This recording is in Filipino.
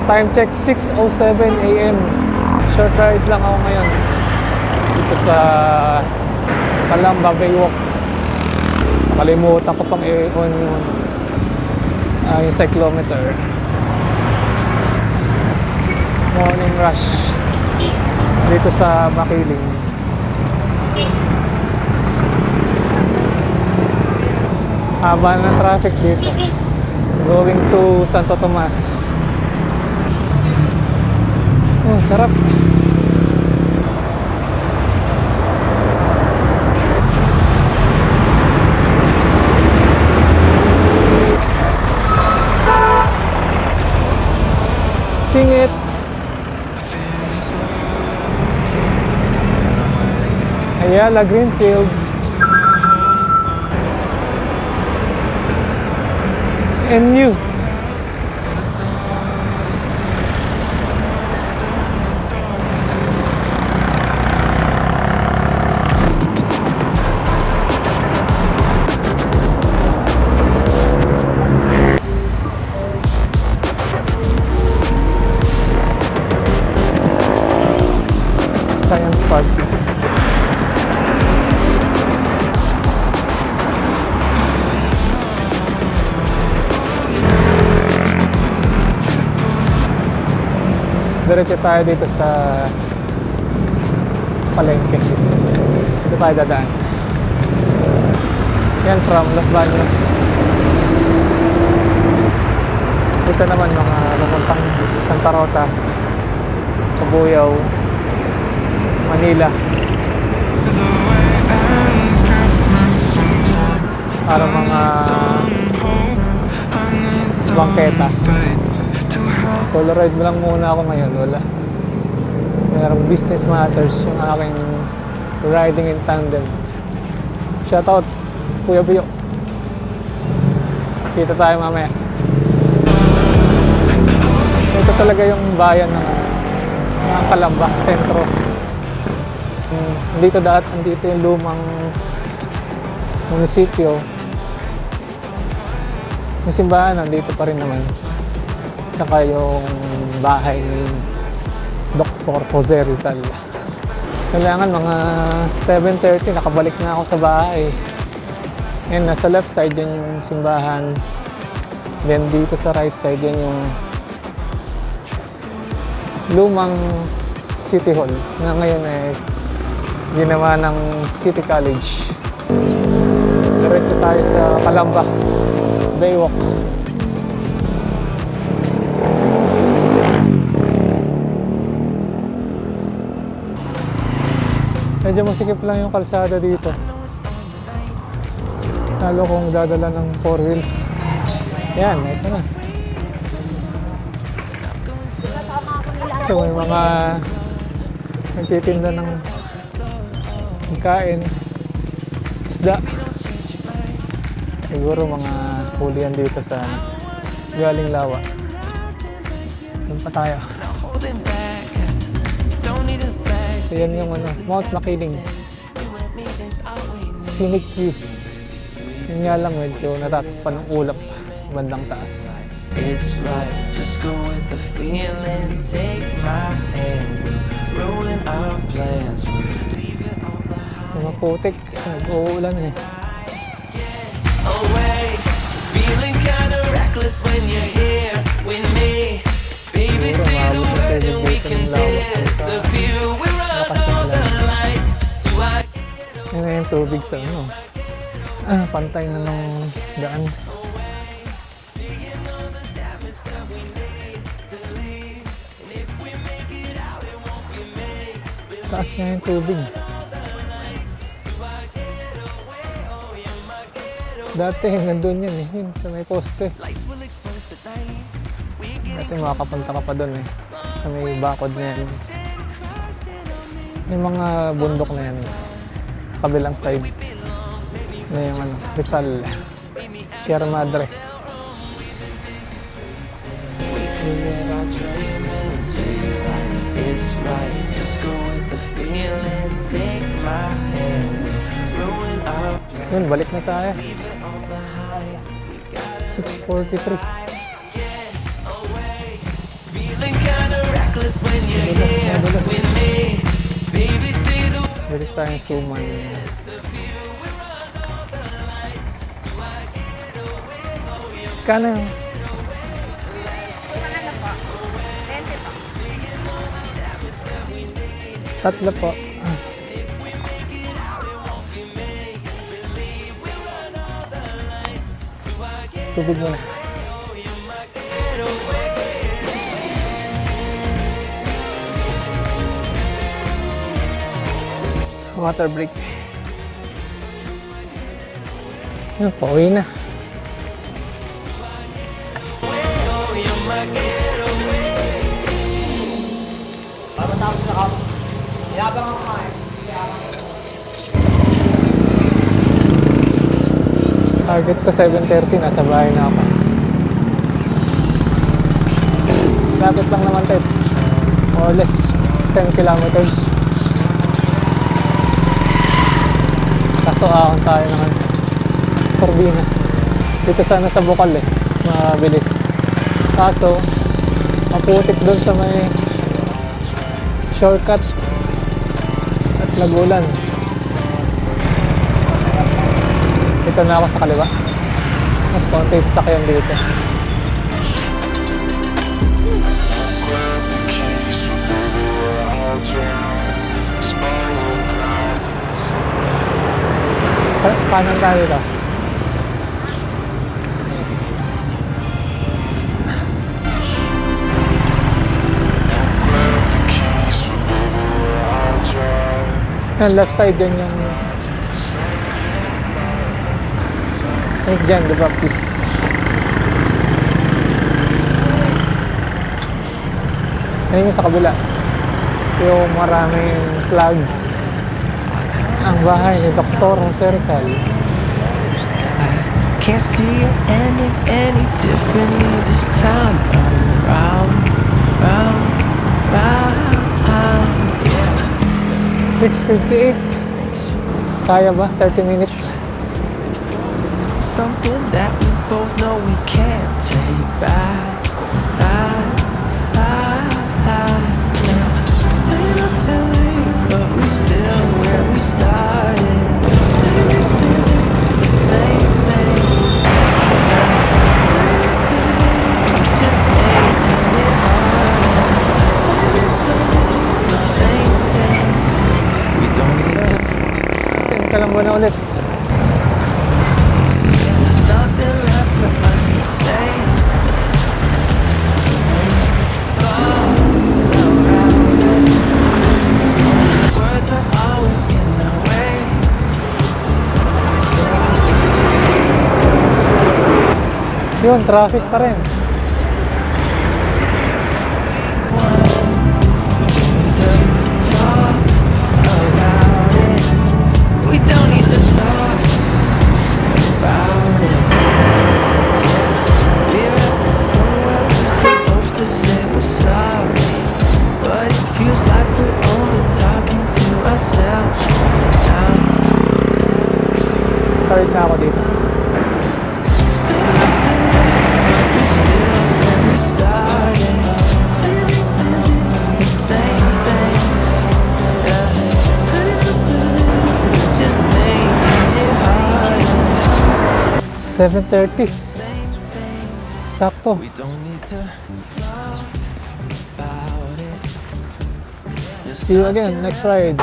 Time check 6:07 AM. Short ride lang ako ngayon dito sa Calamba Baywalk. Nakalimutan ko pang i-on yung cyclometer. Morning rush dito sa Makiling. Haba ng traffic dito going to Santo Tomas. Oh, sarap. Sing it. Ayala Greenfield. And you. Science Park. Diretso tayo dito sa palengke. Dito tayo dadaan. Yan from Los Baños. Dito naman mga papuntang Santa Rosa, Cabuyao, Manila. Para mga bangketa. Polaroid mo lang muna ako ngayon, wala. Mayroong business matters yung aking riding in tandem. Shoutout, Kuya Biyo. Kita tayo mamaya. Ito talaga yung bayan ng Calamba, sentro. Dito yung lumang munisipyo. Yung simbahan nandito pa rin naman. Saka yung bahay ni Dr. Jose Rizal. Kailangan mga 7:30 nakabalik na ako sa bahay. And nasa left side yan yung simbahan. Then dito sa right side yan yung lumang City Hall na ngayon ay ginawa ng City College. Diretso tayo sa Calamba Baywalk. Medyo masikip lang yung kalsada dito. Lalo kung dadala ng 4 wheels. Yan, ito na. Ito may mga nagtitinda ng pagkain, isda. Siguro mga huli yan dito sa galing Lawa. Doon pa tayo. So yan yung Mount Makiling. Scenic view. Yun nga lang medyo natatakpan ng ulap bandang taas. It's right, just go with the feeling. Take my hand, we'll ruin our plans. We'll leave it all behind. Mga putik, nag-uulan eh. Away, feeling kinda reckless when you're here with me. Baby, say the word and we can disappear. We're under the lights. Yan na yung tubig sa pantay na ng daan. Taas na yung tubig. Dati nandun yan yun sa may poste. Dati makakapunta ka pa dun sa may bakod na yan. Yung mga bundok na yan, kabilang side na yung Rizal, Sierra Madre. It's right, just go with the feeling. Take my hand, we'll ruin our plans. Yun, balik na tayo. 6:43. reckless when you're here with me. Baby, say the Balik tayong suman. Kano yun? Tatlo po. Tubig muna. Water break. Yun, pauwi na. Target ko 7:30, nasa bahay na ako. Lapit lang naman tayo. More or less 10 kilometers. Kaso ahon tayo naman. Corbina. Dito sana sa Bukal eh. Mabilis. Kaso, maputik doon sa may shortcut at nagulan. Dito na ako sa kaliwa. Mas konti yung sasakyan dito. Kanan tayo dito. Yung left side yan yung St. John the Baptist. Ayun yung sa kabila. Yung maraming flag. Ang bahay ni Dr. Jose Rizal. can't see it ending any differently this time around, round, round. 6:58. Kaya ba? 30 minutes. Something that we both know we can't take back. Staying up till late, but we still where we started. Same, it's the same things. Just making it hard. Same, it's the same things. We don't need to. Saan ka lang ba na ulit? There's nothing left for us to say. Thoughts around us. These words are always in the way. So just keep close. Yun, traffic pa rin. We don't need to talk about it. We're at the point where we're supposed to say we're sorry, but it feels like we're only talking to ourselves right now. Third na ako dito. Still up to but we're still where we started. Same, it's the same thing. Just making it hard. 7:30. Sakto. We don't need to talk about it. See you again next ride.